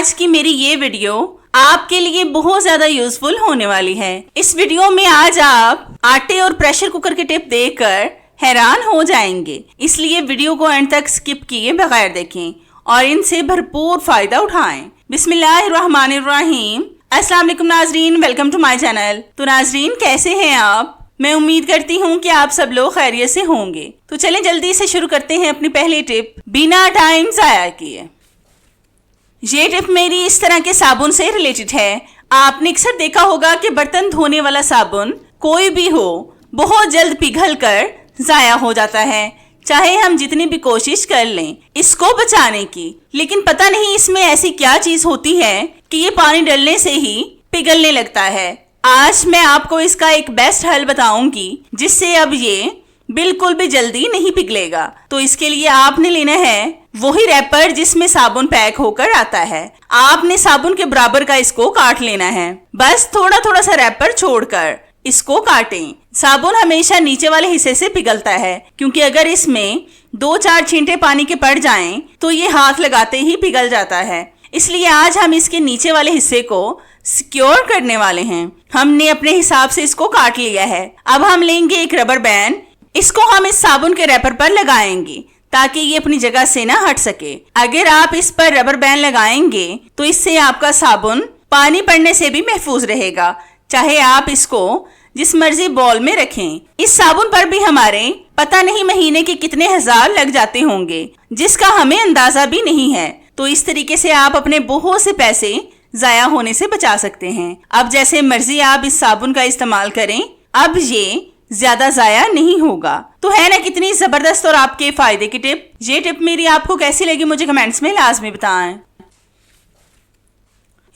आज की मेरी ये वीडियो आपके लिए बहुत ज्यादा यूजफुल होने वाली है। इस वीडियो में आज आप आटे और प्रेशर कुकर के टिप देखकर हैरान हो जाएंगे, इसलिए वीडियो को एंड तक स्किप किए बगैर देखें और इनसे भरपूर फायदा उठाएं। बिस्मिल्लाहिर्रहमानिर्रहीम। अस्सलाम वालेकुम नाजरीन, वेलकम टू माय चैनल। तो नाजरीन, कैसे हैं आप? मैं उम्मीद करती हूँ कि आप सब लोग खैरियत से होंगे। तो चलें जल्दी से शुरू करते हैं अपनी पहली टिप बिना टाइम जाया किए। ये टिप मेरी इस तरह के साबुन से रिलेटेड है। आपने अक्सर देखा होगा कि बर्तन धोने वाला साबुन कोई भी हो बहुत जल्द पिघल कर जाया हो जाता है, चाहे हम जितनी भी कोशिश कर लें इसको बचाने की। लेकिन पता नहीं इसमें ऐसी क्या चीज होती है कि ये पानी डालने से ही पिघलने लगता है। आज मैं आपको इसका एक बेस्ट हल बताऊंगी जिससे अब ये बिल्कुल भी जल्दी नहीं पिघलेगा। तो इसके लिए आपने लेना है वही रैपर जिसमें साबुन पैक होकर आता है। आपने साबुन के बराबर का इसको काट लेना है, बस थोड़ा थोड़ा सा रैपर छोड़कर इसको काटें। साबुन हमेशा नीचे वाले हिस्से से पिघलता है, क्योंकि अगर इसमें 2-4 छींटे पानी के पड़ जाएं तो ये हाथ लगाते ही पिघल जाता है। इसलिए आज हम इसके नीचे वाले हिस्से को सिक्योर करने वाले हैं। हमने अपने हिसाब से इसको काट लिया है। अब हम लेंगे एक रबर बैंड, इसको हम इस साबुन के रैपर पर लगाएंगे ताकि ये अपनी जगह से ना हट सके। अगर आप इस पर रबर बैंड लगाएंगे तो इससे आपका साबुन पानी पड़ने से भी महफूज रहेगा, चाहे आप इसको जिस मर्जी बॉल में रखें। इस साबुन पर भी हमारे पता नहीं महीने के कितने हजार लग जाते होंगे, जिसका हमें अंदाजा भी नहीं है। तो इस तरीके से आप अपने बहुत से पैसे जाया होने से बचा सकते हैं। अब जैसे मर्जी आप इस साबुन का इस्तेमाल करें, अब ये ज्यादा जाया नहीं होगा। तो है ना कितनी जबरदस्त और आपके फायदे की टिप। ये टिप मेरी आपको कैसी लगी मुझे कमेंट्स में लाजमी बताएं।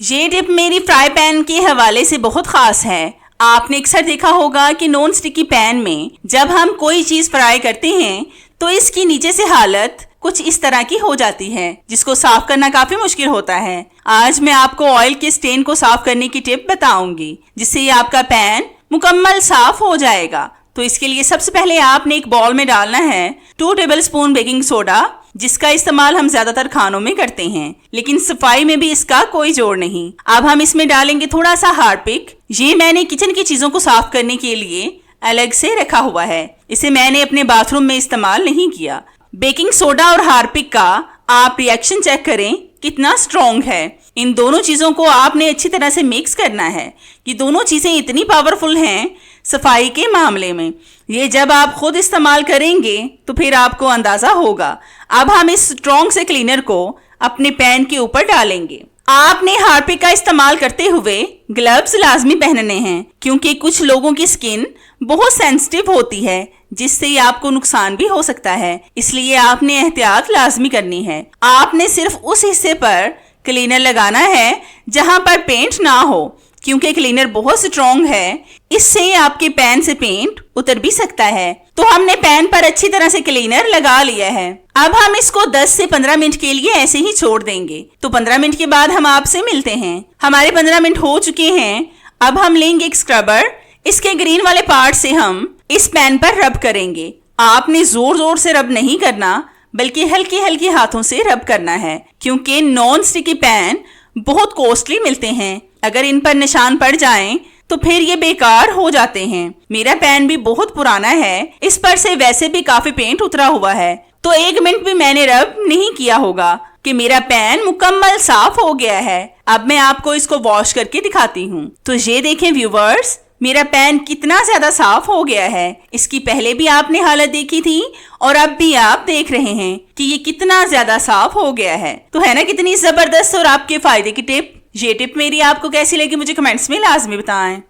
ये टिप मेरी फ्राई पैन के हवाले से बहुत खास है। आपने अक्सर देखा होगा कि नॉन स्टिकी पैन में जब हम कोई चीज फ्राई करते हैं तो इसकी नीचे से हालत कुछ इस तरह की हो जाती है, जिसको साफ करना काफी मुश्किल होता है। आज मैं आपको ऑयल के स्टेन को साफ करने की टिप बताऊंगी जिससे आपका पैन मुकम्मल साफ हो जाएगा। तो इसके लिए सबसे पहले आपने एक बाउल में डालना है 2 टेबलस्पून बेकिंग सोडा, जिसका इस्तेमाल हम ज्यादातर खानों में करते हैं, लेकिन सफाई में भी इसका कोई जोड़ नहीं। अब हम इसमें डालेंगे थोड़ा सा हार्पिक। ये मैंने किचन की चीजों को साफ करने के लिए अलग से रखा हुआ है, इसे मैंने अपने बाथरूम में इस्तेमाल नहीं किया। बेकिंग सोडा और हार्पिक का आप रिएक्शन चेक करें कितना स्ट्रॉन्ग है। इन दोनों चीजों को आपने अच्छी तरह से मिक्स करना है। ये दोनों चीजें इतनी पावरफुल हैं सफाई के मामले में, ये जब आप खुद इस्तेमाल करेंगे तो फिर आपको अंदाजा होगा। अब हम इस स्ट्रॉन्ग से क्लीनर को अपने पैन के ऊपर डालेंगे। आपने हार्पिक का इस्तेमाल करते हुए ग्लव्स लाजमी पहनने हैं, क्योंकि कुछ लोगों की स्किन बहुत सेंसिटिव होती है जिससे आपको नुकसान भी हो सकता है। इसलिए आपने एहतियात लाजमी करनी है। आपने सिर्फ उस हिस्से पर क्लीनर लगाना है जहां पर पेंट ना हो, क्योंकि क्लीनर बहुत स्ट्रॉन्ग है, इससे आपके पैन से पेंट उतर भी सकता है। तो हमने पैन पर अच्छी तरह से क्लीनर लगा लिया है। अब हम इसको 10 से 15 मिनट के लिए ऐसे ही छोड़ देंगे। तो 15 मिनट के बाद हम आपसे मिलते हैं। हमारे 15 मिनट हो चुके हैं। अब हम लेंगे एक स्क्रबर, इसके ग्रीन वाले पार्ट से हम इस पैन पर रब करेंगे। आपने जोर जोर से रब नहीं करना, बल्कि हल्के हल्के हाथों से रब करना है, क्योंकि नॉन स्टिकी पैन बहुत कॉस्टली मिलते हैं। अगर इन पर निशान पड़ जाएं तो फिर ये बेकार हो जाते हैं। मेरा पैन भी बहुत पुराना है, इस पर से वैसे भी काफी पेंट उतरा हुआ है, तो 1 मिनट भी मैंने रब नहीं किया होगा कि मेरा पैन मुकम्मल साफ हो गया है। अब मैं आपको इसको वॉश करके दिखाती हूँ। तो ये देखें व्यूवर्स, मेरा पैन कितना ज्यादा साफ हो गया है। इसकी पहले भी आपने हालत देखी थी और अब भी आप देख रहे हैं कि ये कितना ज्यादा साफ हो गया है। तो है ना कितनी जबरदस्त और आपके फायदे की टिप। ये टिप मेरी आपको कैसी लगी मुझे कमेंट्स में लाजमी बताएं।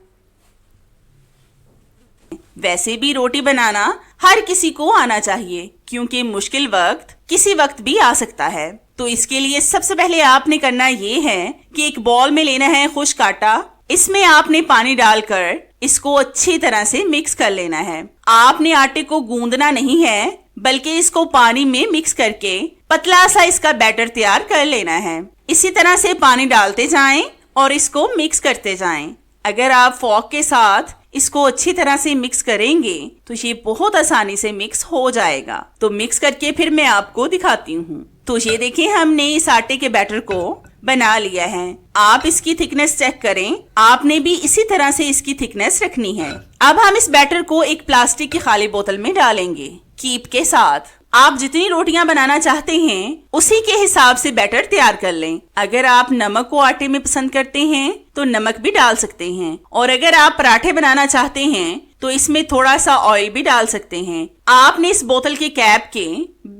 वैसे भी रोटी बनाना हर किसी को आना चाहिए, क्योंकि मुश्किल वक्त किसी वक्त भी आ सकता है। तो इसके लिए सबसे पहले आपने करना ये है कि एक बॉल में लेना है खुश्क आटा। इसमें आपने पानी डालकर इसको अच्छी तरह से मिक्स कर लेना है। आपने आटे को गूंदना नहीं है, बल्कि इसको पानी में मिक्स करके पतला सा इसका बैटर तैयार कर लेना है। इसी तरह से पानी डालते जाएं और इसको मिक्स करते जाएं। अगर आप फोर्क के साथ इसको अच्छी तरह से मिक्स करेंगे तो ये बहुत आसानी से मिक्स हो जाएगा। तो मिक्स करके फिर मैं आपको दिखाती हूँ। तो ये देखिए, हमने इस आटे के बैटर को बना लिया है। आप इसकी थिकनेस चेक करें, आपने भी इसी तरह से इसकी थिकनेस रखनी है। अब हम इस बैटर को एक प्लास्टिक की खाली बोतल में डालेंगे कीप के साथ। आप जितनी रोटियां बनाना चाहते हैं उसी के हिसाब से बैटर तैयार कर लें। अगर आप नमक को आटे में पसंद करते हैं तो नमक भी डाल सकते हैं, और अगर आप पराठे बनाना चाहते हैं तो इसमें थोड़ा सा ऑयल भी डाल सकते हैं। आपने इस बोतल के कैप के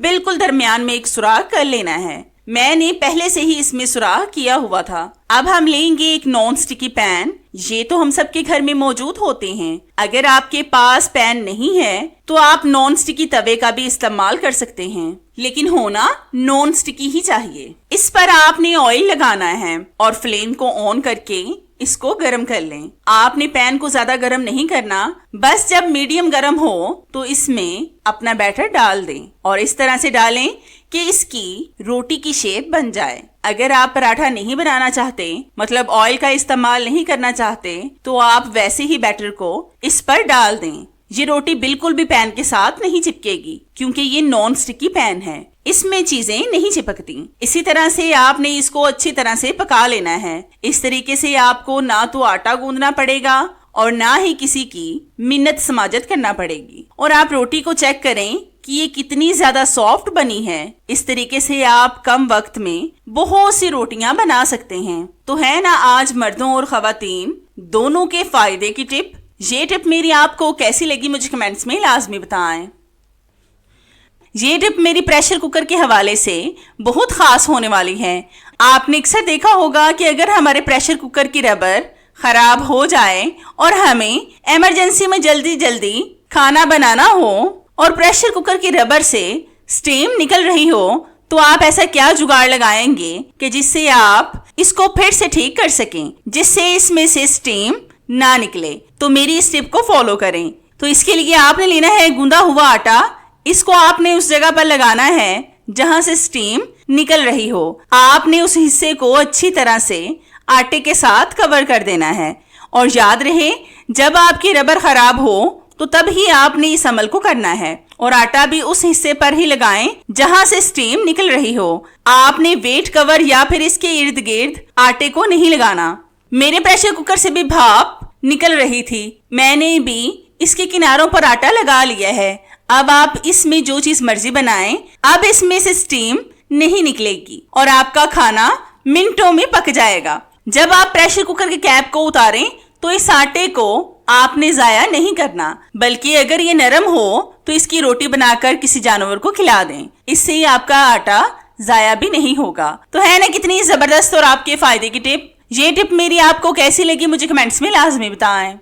बिल्कुल दरमियान में एक सुराख कर लेना है। मैंने पहले से ही इसमें सुराख किया हुआ था। अब हम लेंगे एक नॉन स्टिकी पैन। ये तो हम सबके घर में मौजूद होते हैं। अगर आपके पास पैन नहीं है तो आप नॉन स्टिकी तवे का भी इस्तेमाल कर सकते हैं, लेकिन होना नॉन स्टिकी ही चाहिए। इस पर आपने ऑयल लगाना है और फ्लेम को ऑन करके इसको गरम कर लें। आपने पैन को ज्यादा गरम नहीं करना, बस जब मीडियम गरम हो तो इसमें अपना बैटर डाल दें और इस तरह से डालें कि इसकी रोटी की शेप बन जाए। अगर आप पराठा नहीं बनाना चाहते, मतलब ऑयल का इस्तेमाल नहीं करना चाहते, तो आप वैसे ही बैटर को इस पर डाल दें। ये रोटी बिल्कुल भी पैन के साथ नहीं चिपकेगी क्योंकि ये नॉन स्टिकी पैन है, इसमें चीजें नहीं चिपकती। इसी तरह से आपने इसको अच्छी तरह से पका लेना है। इस तरीके से आपको ना तो आटा गूंदना पड़ेगा और ना ही किसी की मिन्नत समाजत करना पड़ेगी। और आप रोटी को चेक करें कि ये कितनी ज्यादा सॉफ्ट बनी है। इस तरीके से आप कम वक्त में बहुत सी रोटियां बना सकते हैं। तो है ना आज मर्दों और खवातीन दोनों के फायदे की टिप। ये टिप मेरी आपको कैसी लगी मुझे कमेंट्स में लाजमी बताएं। ये टिप मेरी प्रेशर कुकर के हवाले से बहुत खास होने वाली है। आपने अक्सर देखा होगा कि अगर हमारे प्रेशर कुकर की रबर खराब हो जाए और हमें इमरजेंसी में जल्दी जल्दी खाना बनाना हो और प्रेशर कुकर की रबर से स्टीम निकल रही हो, तो आप ऐसा क्या जुगाड़ लगाएंगे कि जिससे आप इसको फिर से ठीक कर सकें, जिससे इसमें से स्टीम ना निकले। तो मेरी इस टिप को फॉलो करें। तो इसके लिए आपने लेना है गूंदा हुआ आटा। इसको आपने उस जगह पर लगाना है जहां से स्टीम निकल रही हो। आपने उस हिस्से को अच्छी तरह से आटे के साथ कवर कर देना है। और याद रहे, जब आपकी रबर खराब हो तो तब ही आपने इस अमल को करना है, और आटा भी उस हिस्से पर ही लगाएं जहां से स्टीम निकल रही हो। आपने वेट कवर या फिर इसके इर्द गिर्द आटे को नहीं लगाना। मेरे प्रेशर कुकर से भी भाप निकल रही थी, मैंने भी इसके किनारों पर आटा लगा लिया है। अब आप इसमें जो चीज मर्जी बनाएं, अब इसमें से स्टीम नहीं निकलेगी और आपका खाना मिनटों में पक जाएगा। जब आप प्रेशर कुकर के कैप को उतारें तो इस आटे को आपने जाया नहीं करना, बल्कि अगर ये नरम हो तो इसकी रोटी बनाकर किसी जानवर को खिला दें। इससे ही आपका आटा जाया भी नहीं होगा। तो है ना कितनी जबरदस्त और आपके फायदे की टिप। ये टिप मेरी आपको कैसी लगी मुझे कमेंट्स में लाजमी बताएं।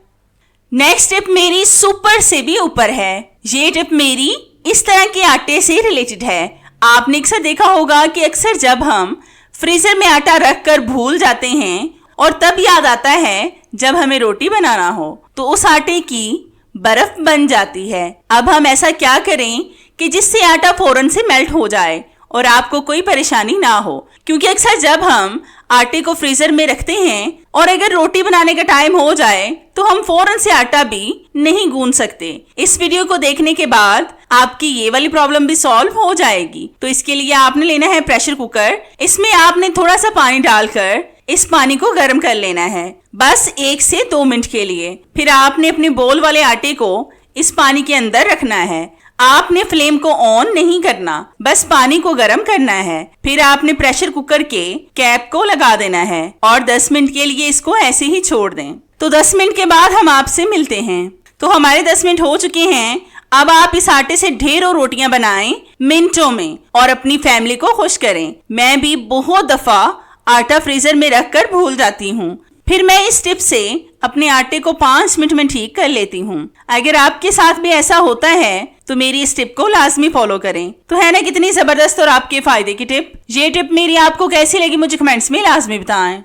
नेक्स्ट टिप मेरी सुपर से भी ऊपर है। ये टिप मेरी इस तरह के आटे से रिलेटेड है। आपने अक्सर देखा होगा कि अक्सर जब हम फ्रीजर में आटा रख कर भूल जाते हैं और तब याद आता है जब हमें रोटी बनाना हो तो उस आटे की बर्फ बन जाती है। अब हम ऐसा क्या करें कि जिससे आटा फौरन से मेल्ट हो जाए और आपको कोई परेशानी ना हो, क्योंकि अक्सर जब हम आटे को फ्रीजर में रखते हैं और अगर रोटी बनाने का टाइम हो जाए तो हम फौरन से आटा भी नहीं गूंद सकते। इस वीडियो को देखने के बाद आपकी ये वाली प्रॉब्लम भी सॉल्व हो जाएगी। तो इसके लिए आपने लेना है प्रेशर कुकर। इसमें आपने थोड़ा सा पानी डालकर इस पानी को गर्म कर लेना है, बस 1 से 2 मिनट के लिए। फिर आपने अपने बोल वाले आटे को इस पानी के अंदर रखना है। आपने फ्लेम को ऑन नहीं करना, बस पानी को गर्म करना है। फिर आपने प्रेशर कुकर के कैप को लगा देना है और 10 मिनट के लिए इसको ऐसे ही छोड़ दें। तो 10 मिनट के बाद हम आपसे मिलते हैं। तो हमारे 10 मिनट हो चुके हैं। अब आप इस आटे से ढेरों रोटियां बनाएं मिनटों में और अपनी फैमिली को खुश करें। मैं भी बहुत दफा आटा फ्रीजर में रखकर भूल जाती हूँ, फिर मैं इस टिप से अपने आटे को 5 मिनट में ठीक कर लेती हूँ। अगर आपके साथ भी ऐसा होता है तो मेरी इस टिप को लाजमी फॉलो करें। तो है ना कितनी जबरदस्त और आपके फायदे की टिप। ये टिप मेरी आपको कैसी लगी मुझे कमेंट्स में लाजमी बताएं।